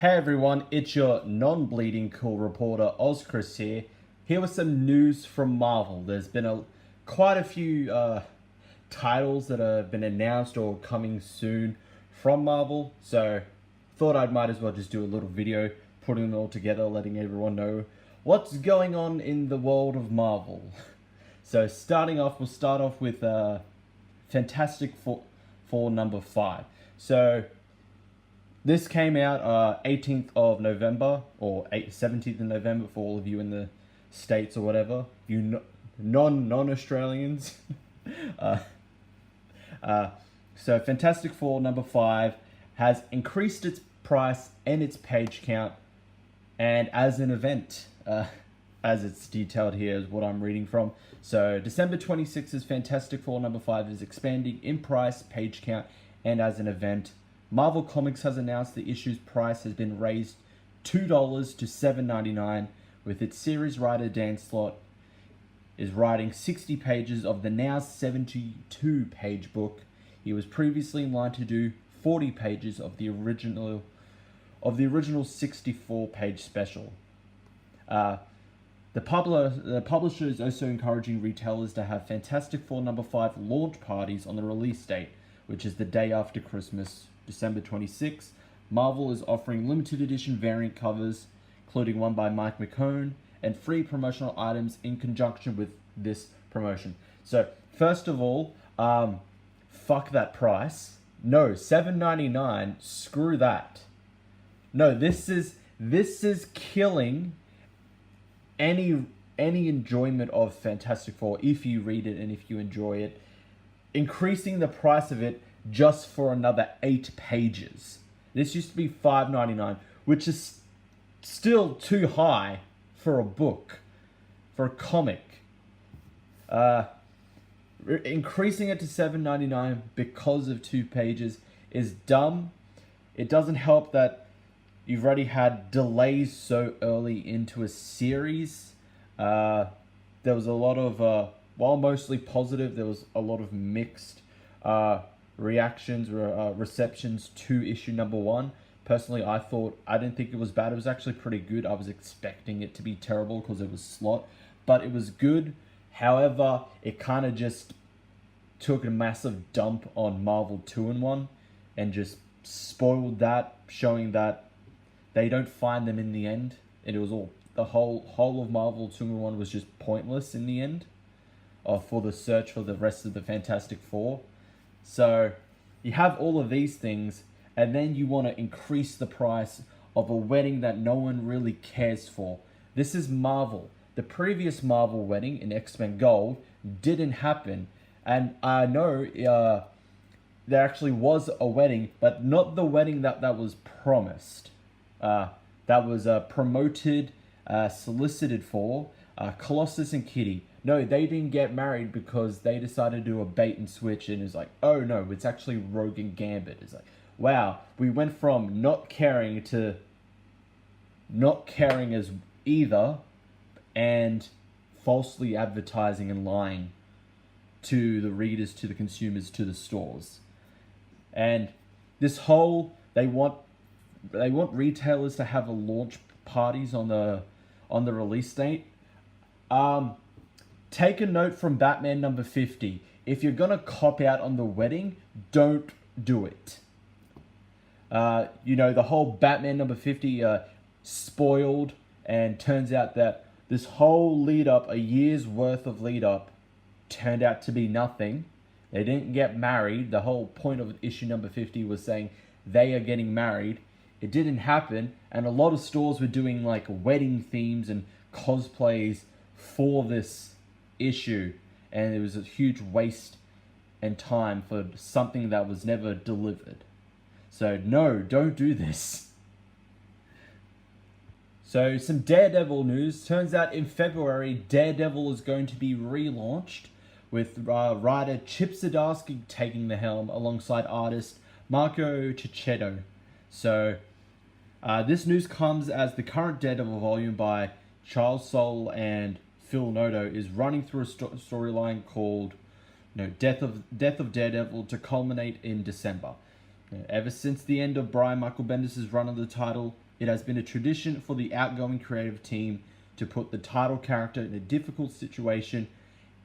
Hey everyone, it's your non-bleeding cool reporter OzChris here with some news from Marvel. There's been quite a few titles that have been announced or coming soon from Marvel, so thought I might as well just do a little video, putting it all together, letting everyone know what's going on in the world of Marvel. So we'll start off with Fantastic Four number 5. So this came out 18th of November, or 17th of November for all of you in the States or whatever. You non-Australians. uh, so Fantastic Four number 5 has increased its price and its page count, and as an event, as it's detailed here is what I'm reading from. So December 26th, Fantastic Four number 5 is expanding in price, page count, and as an event. Marvel Comics has announced the issue's price has been raised $2 to $7.99, with its series writer Dan Slott is writing 60 pages of the now 72-page book. He was previously in line to do 40 pages of the original 64-page special. The publisher is also encouraging retailers to have Fantastic Four number 5 launch parties on the release date, which is the day after Christmas, December 26th. Marvel is offering limited edition variant covers, including one by Mike McCone, and free promotional items in conjunction with this promotion. So, first of all, fuck that price. No, $7.99, screw that. No, this is killing any enjoyment of Fantastic Four if you read it and if you enjoy it. Increasing the price of it just for another 8 pages. This used to be $5.99, which is still too high for a book, for a comic. Increasing it to $7.99 because of 2 pages is dumb. It doesn't help that you've already had delays so early into a series. There was a lot of, while mostly positive, there was a lot of mixed reactions or receptions to issue number 1. Personally, I didn't think it was bad. It was actually pretty good. I was expecting it to be terrible because it was Slott, but it was good. However, it kind of just took a massive dump on Marvel 2-in-1 and just spoiled that, showing that they don't find them in the end. And it was all, the whole of Marvel 2-in-1 was just pointless in the end for the search for the rest of the Fantastic Four. So you have all of these things, and then you want to increase the price of a wedding that no one really cares for. This is Marvel. The previous Marvel wedding in X-Men Gold didn't happen. And I know there actually was a wedding, but not the wedding that was promised. That was promoted, solicited for, Colossus and Kitty. No, they didn't get married because they decided to do a bait and switch, and it's like, oh no, it's actually Rogue and Gambit. It's like, wow, we went from not caring to not caring as either, and falsely advertising and lying to the readers, to the consumers, to the stores. And this whole, they want retailers to have a launch parties on the release date. Take a note from Batman number 50. If you're gonna cop out on the wedding, don't do it. The whole Batman number 50 spoiled, and turns out that this whole lead up, a year's worth of lead up, turned out to be nothing. They didn't get married. The whole point of issue number 50 was saying they are getting married. It didn't happen, and a lot of stores were doing like wedding themes and cosplays for this issue, and it was a huge waste and time for something that was never delivered. So no, don't do this. So some Daredevil news. Turns out in February, Daredevil is going to be relaunched with writer Chip Zdarsky taking the helm alongside artist Marco Cicchetto. So this news comes as the current Daredevil volume by Charles Soule and Phil Noto is running through a storyline called Death of Daredevil to culminate in December. Ever since the end of Brian Michael Bendis' run of the title, It has been a tradition for the outgoing creative team to put the title character in a difficult situation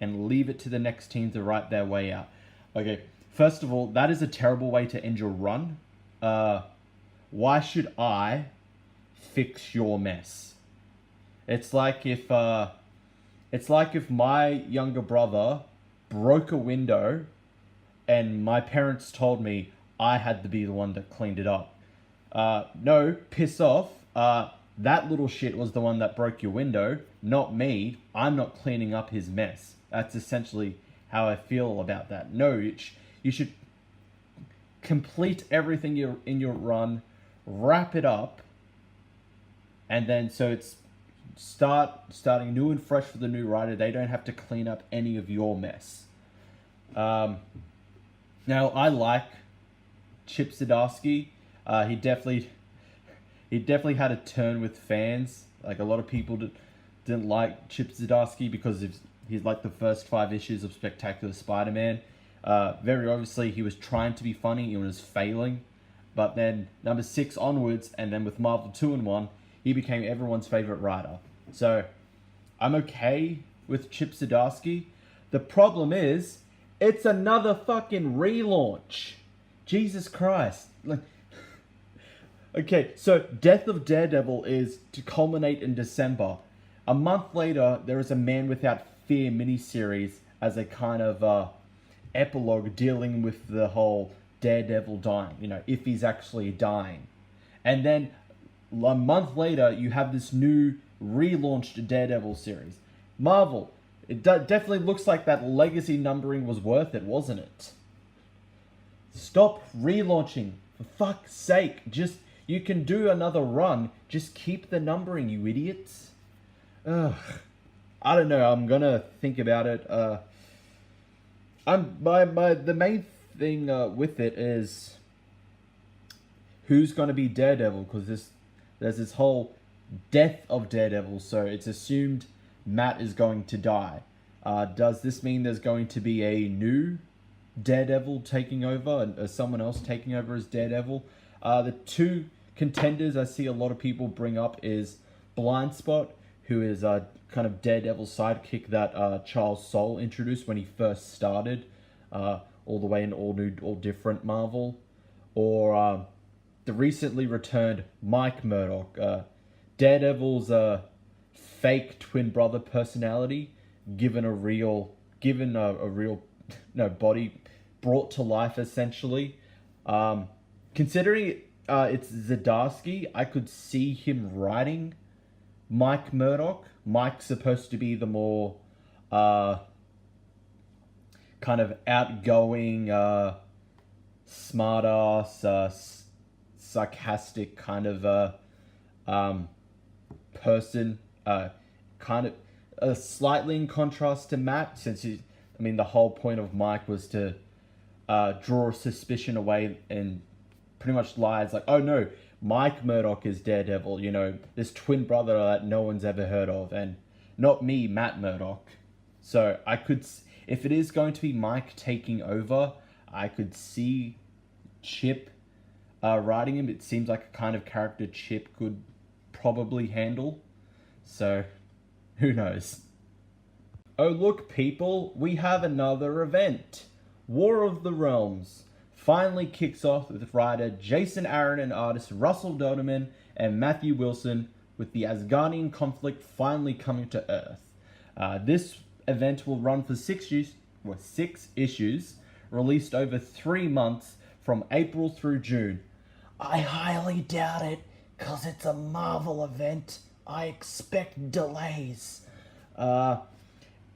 and leave it to the next team to write their way out. Okay, first of all, that is a terrible way to end your run. Why should I fix your mess? It's like if my younger brother broke a window and my parents told me I had to be the one that cleaned it up. No, piss off. That little shit was the one that broke your window, not me. I'm not cleaning up his mess. That's essentially how I feel about that. No, you should complete everything in your run, wrap it up, and then so it's starting new and fresh for the new writer. They don't have to clean up any of your mess. Now, I like Chip Zdarsky. He definitely had a turn with fans. Like, a lot of people didn't like Chip Zdarsky because he's like the first 5 issues of Spectacular Spider-Man. Very obviously, he was trying to be funny. He was failing. But then number 6 onwards, and then with Marvel 2-in-1, he became everyone's favorite writer. So I'm okay with Chip Zdarsky. The problem is, it's another fucking relaunch. Jesus Christ. Like, okay, so Death of Daredevil is to culminate in December. A month later, there is a Man Without Fear miniseries as a kind of epilogue dealing with the whole Daredevil dying, if he's actually dying. And then a month later, you have this new relaunched Daredevil series. Marvel, it definitely looks like that legacy numbering was worth it, wasn't it? Stop relaunching, for fuck's sake. You can do another run. Just keep the numbering, you idiots. Ugh. I don't know. I'm gonna think about it. The main thing with it is who's gonna be Daredevil, because there's this whole death of Daredevil, so it's assumed Matt is going to die. Does this mean there's going to be a new Daredevil taking over, and someone else taking over as Daredevil? The 2 contenders I see a lot of people bring up is Blind Spot, who is kind of Daredevil's sidekick that Charles Soule introduced when he first started, all the way in all different Marvel, or the recently returned Mike Murdock, Daredevil's fake twin brother personality, given a real body, brought to life essentially. Considering it's Zdarsky, I could see him writing Mike Murdock. Mike's supposed to be the more kind of outgoing, smart-ass, sarcastic kind of person. Kind of slightly in contrast to Matt, since the whole point of Mike was to draw suspicion away and pretty much lies like, oh no, Mike Murdock is Daredevil, this twin brother that no one's ever heard of, and not me, Matt Murdock. So I could, if it is going to be Mike taking over, I could see Chip writing him. It seems like a kind of character Chip could probably handle. So, who knows? Oh look people, we have another event. War of the Realms finally kicks off with writer Jason Aaron and artist Russell Doterman and Matthew Wilson, with the Asgardian conflict finally coming to Earth. This event will run for 6 issues, released over 3 months from April through June. I highly doubt it, cause it's a Marvel event. I expect delays.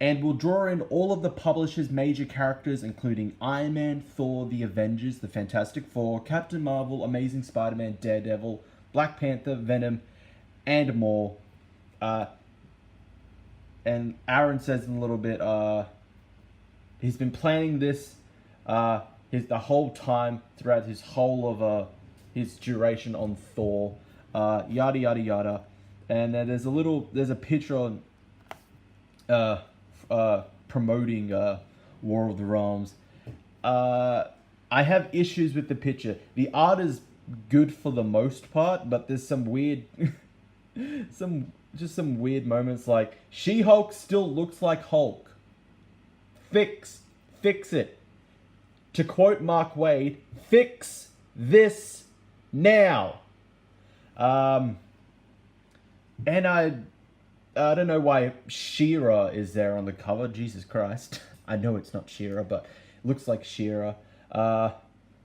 And we'll draw in all of the publisher's major characters, including Iron Man, Thor, the Avengers, the Fantastic Four, Captain Marvel, Amazing Spider-Man, Daredevil, Black Panther, Venom, and more. And Aaron says in a little bit, he's been planning this the whole time throughout his whole of his duration on Thor, yada yada yada. And then there's a picture on promoting War of the Realms. I have issues with the picture. The art is good for the most part, but there's some weird, some weird moments like She-Hulk still looks like Hulk. Fix it. To quote Mark Waid, fix this now. And I don't know why She-Ra is there on the cover. Jesus Christ. I know it's not She-Ra, but it looks like She-Ra.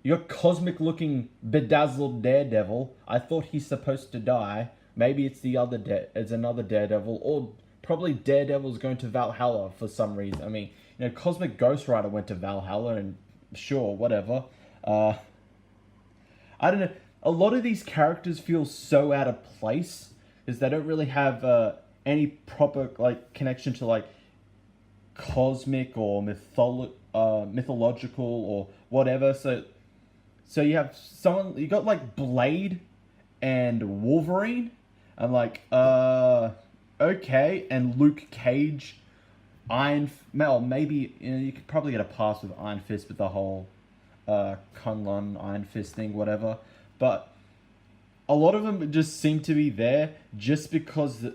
You got cosmic-looking, bedazzled Daredevil. I thought he's supposed to die. Maybe it's it's another Daredevil, or probably Daredevil's going to Valhalla for some reason. I mean, Cosmic Ghost Rider went to Valhalla, and sure, whatever. I don't know. A lot of these characters feel so out of place because they don't really have any proper connection to cosmic or mythological or whatever. So you have you got Blade and Wolverine. I'm like, okay, and Luke Cage, maybe you could probably get a pass with Iron Fist with the whole Kunlun Iron Fist thing, whatever. But a lot of them just seem to be there just because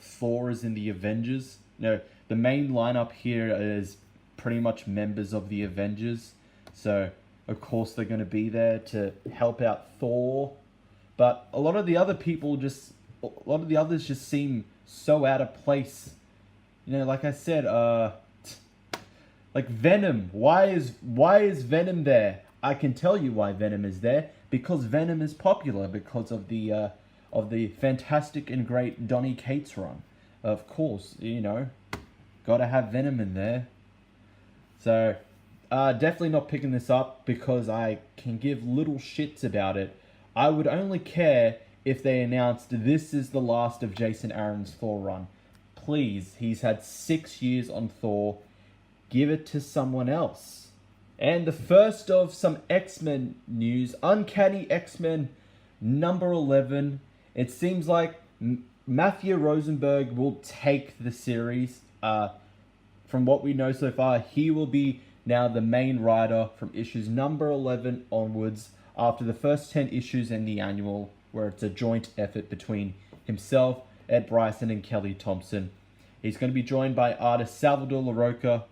Thor is in the Avengers. The main lineup here is pretty much members of the Avengers, so of course they're going to be there to help out Thor. But a lot of the others just seem so out of place. Like I said, Venom. Why is Venom there? I can tell you why Venom is there. Because Venom is popular because of the fantastic and great Donny Cates run. Of course, gotta have Venom in there. So, definitely not picking this up because I can give little shits about it. I would only care if they announced this is the last of Jason Aaron's Thor run. Please, he's had 6 years on Thor. Give it to someone else. And the first of some X-Men news, Uncanny X-Men number 11. It seems like Matthew Rosenberg will take the series. From what we know so far, he will be now the main writer from issues number 11 onwards after the first 10 issues in the annual, where it's a joint effort between himself, Ed Bryson, and Kelly Thompson. He's going to be joined by artist Salvador LaRocca,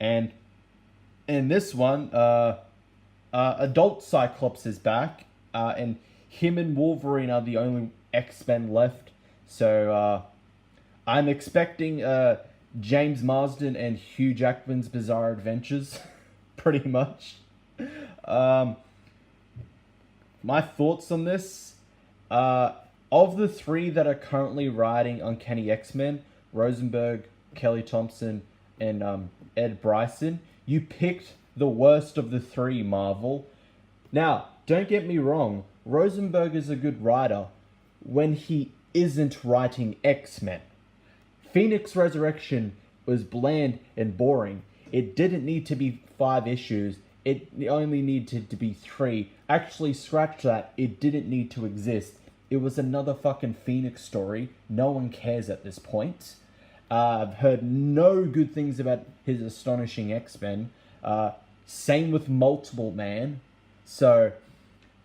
and in this one, adult Cyclops is back, and him and Wolverine are the only X-Men left. So I'm expecting James Marsden and Hugh Jackman's Bizarre Adventures, pretty much. My thoughts on this, of the three that are currently writing Uncanny X-Men, Rosenberg, Kelly Thompson, and Ed Bryson, you picked the worst of the three, Marvel. Now, don't get me wrong, Rosenberg is a good writer when he isn't writing X-Men. Phoenix Resurrection was bland and boring. It didn't need to be 5 issues. It only needed to be 3. Actually, scratch that. It didn't need to exist. It was another fucking Phoenix story. No one cares at this point. I've heard no good things about his Astonishing X-Men. Same with Multiple Man. So,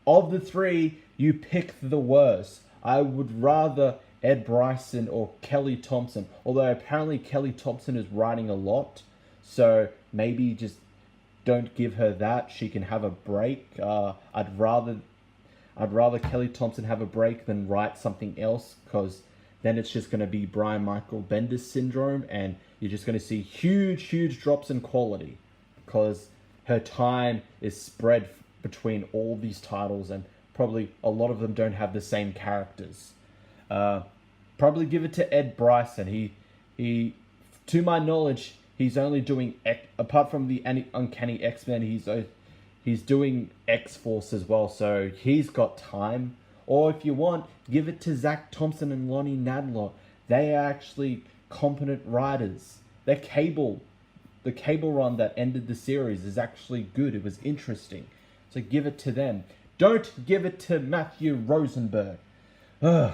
of the 3, you pick the worst. I would rather Ed Bryson or Kelly Thompson. Although apparently Kelly Thompson is writing a lot. So, maybe just don't give her that. She can have a break. I'd rather Kelly Thompson have a break than write something else, because then it's just going to be Brian Michael Bendis syndrome, and you're just going to see huge drops in quality, because her time is spread between all these titles, and probably a lot of them don't have the same characters. Probably give it to Ed Bryson. He, to my knowledge, he's only doing, apart from the Uncanny X-Men, he's doing X-Force as well, so he's got time. Or if you want, give it to Zach Thompson and Lonnie Nadler. They are actually competent writers. The Cable run that ended the series is actually good. It was interesting. So give it to them. Don't give it to Matthew Rosenberg. Ugh.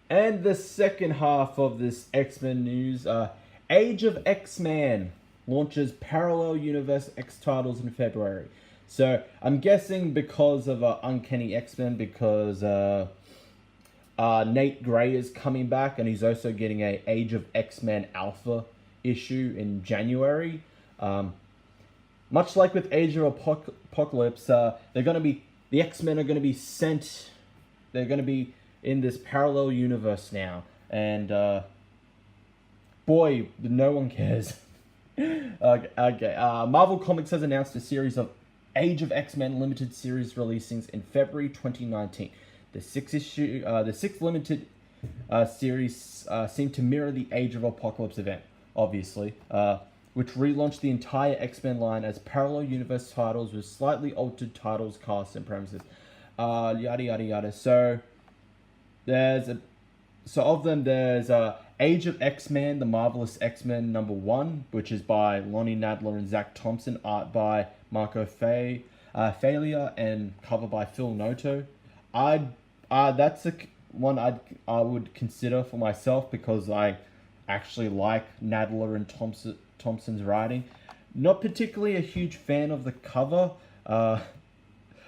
And the second half of this X-Men news, Age of X-Man launches parallel universe X titles in February. So I'm guessing because of Uncanny X-Men, because Nate Gray is coming back, and he's also getting a Age of X-Men Alpha issue in January. Much like with Age of Apocalypse, the X-Men are gonna be sent. They're gonna be in this parallel universe now, and boy, no one cares. Okay. Marvel Comics has announced a series of Age of X-Men limited series releasings in February 2019. The sixth limited series seemed to mirror the Age of Apocalypse event, obviously, which relaunched the entire X-Men line as parallel universe titles with slightly altered titles, casts, and premises. Yada yada yada. So there's Age of X-Men, The Marvelous X-Men #1, which is by Lonnie Nadler and Zach Thompson, art by Marco Falia, and cover by Phil Noto. That's one I would consider for myself because I actually like Nadler and Thompson's writing. Not particularly a huge fan of the cover. I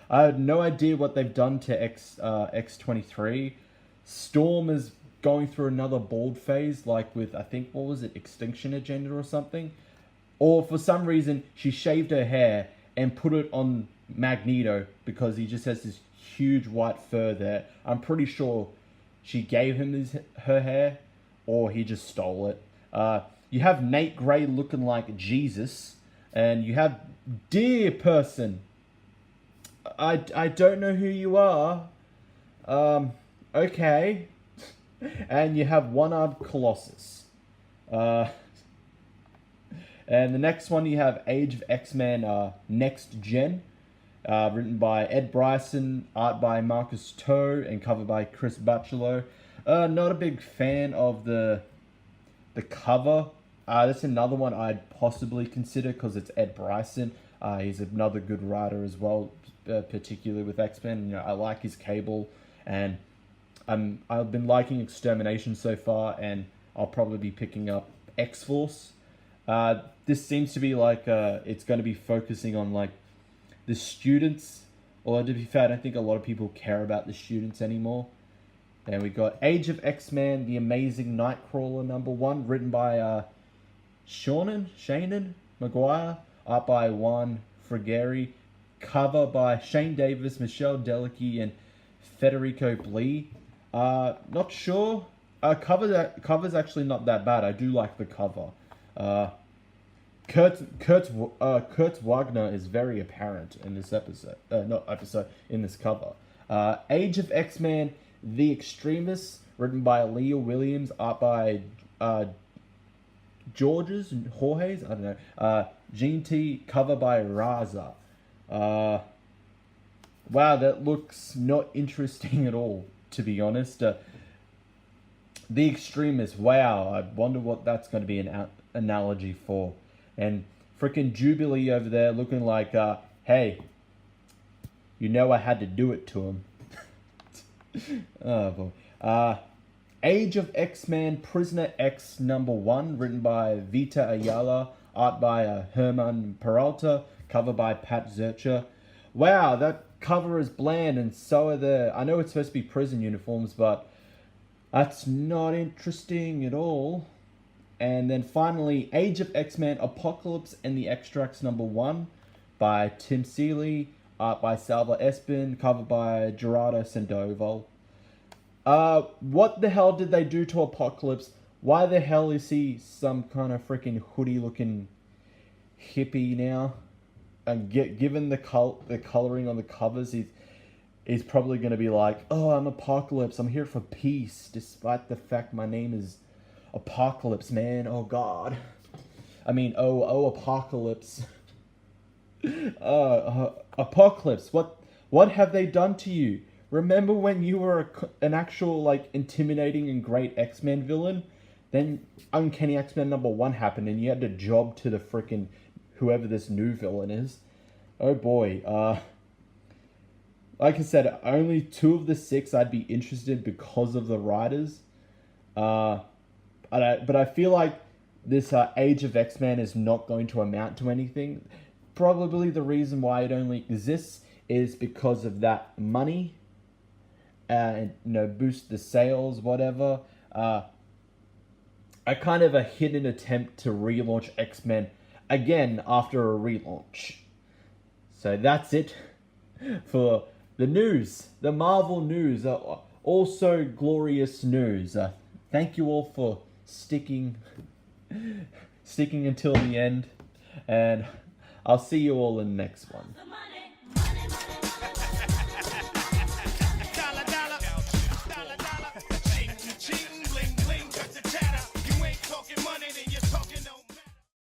have no idea what they've done to X-23. Storm is going through another bald phase, like with, I think, what was it, Extinction Agenda or something? Or for some reason, she shaved her hair and put it on Magneto because he just has this huge white fur there. I'm pretty sure she gave him her hair, or he just stole it. You have Nate Gray looking like Jesus, and you have Dear Person. I don't know who you are. Okay. And you have One-Armed Colossus. And the next one you have Age of X-Men Next Gen. Written by Ed Bryson, art by Marcus Toe, and cover by Chris Bachalo. Not a big fan of the cover. That's another one I'd possibly consider because it's Ed Bryson. He's another good writer as well, particularly with X-Men. I like his Cable, and I've been liking Extermination so far, and I'll probably be picking up X-Force. This seems to be like it's going to be focusing on like the students, or to be fair, I don't think a lot of people care about the students anymore. And we got Age of X-Men, The Amazing Nightcrawler #1, written by Shannon Maguire, art by Juan Frigeri, cover by Shane Davis, Michelle Delicki, and Federico Blee. Not sure. Cover's actually not that bad. I do like the cover. Kurt Wagner is very apparent in this in this cover. Age of X-Men, The Extremists, written by Leah Williams, art by Jorges, I don't know. Gene T, cover by Raza. Wow, that looks not interesting at all, to be honest. The Extremists, wow, I wonder what that's going to be an analogy for. And freaking Jubilee over there looking like, hey, I had to do it to him. Oh, boy. Age of X-Men Prisoner X #1, written by Vita Ayala, art by Herman Peralta, cover by Pat Zercher. Wow, that cover is bland, and so are I know it's supposed to be prison uniforms, but that's not interesting at all. And then finally, Age of X-Men Apocalypse and the Extracts #1 by Tim Seeley, art by Salva Espin, cover by Gerardo Sandoval. What the hell did they do to Apocalypse? Why the hell is he some kind of freaking hoodie-looking hippie now? And given the coloring on the covers, he's probably going to be like, oh, I'm Apocalypse, I'm here for peace, despite the fact my name is Apocalypse, man. Oh God. I mean, Apocalypse. Apocalypse. What have they done to you? Remember when you were an actual like intimidating and great X-Men villain? Then Uncanny X-Men #1 happened, and you had to job to the frickin' whoever this new villain is. Oh boy. Like I said, only 2 of the 6 I'd be interested because of the writers. But I feel like this Age of X-Men is not going to amount to anything. probably the reason why it only exists is because of that money, and boost the sales, whatever. A kind of a hidden attempt to relaunch X-Men again after a relaunch. So that's it for the news, the Marvel news, also glorious news. Thank you all for sticking until the end, and I'll see you all in the next one.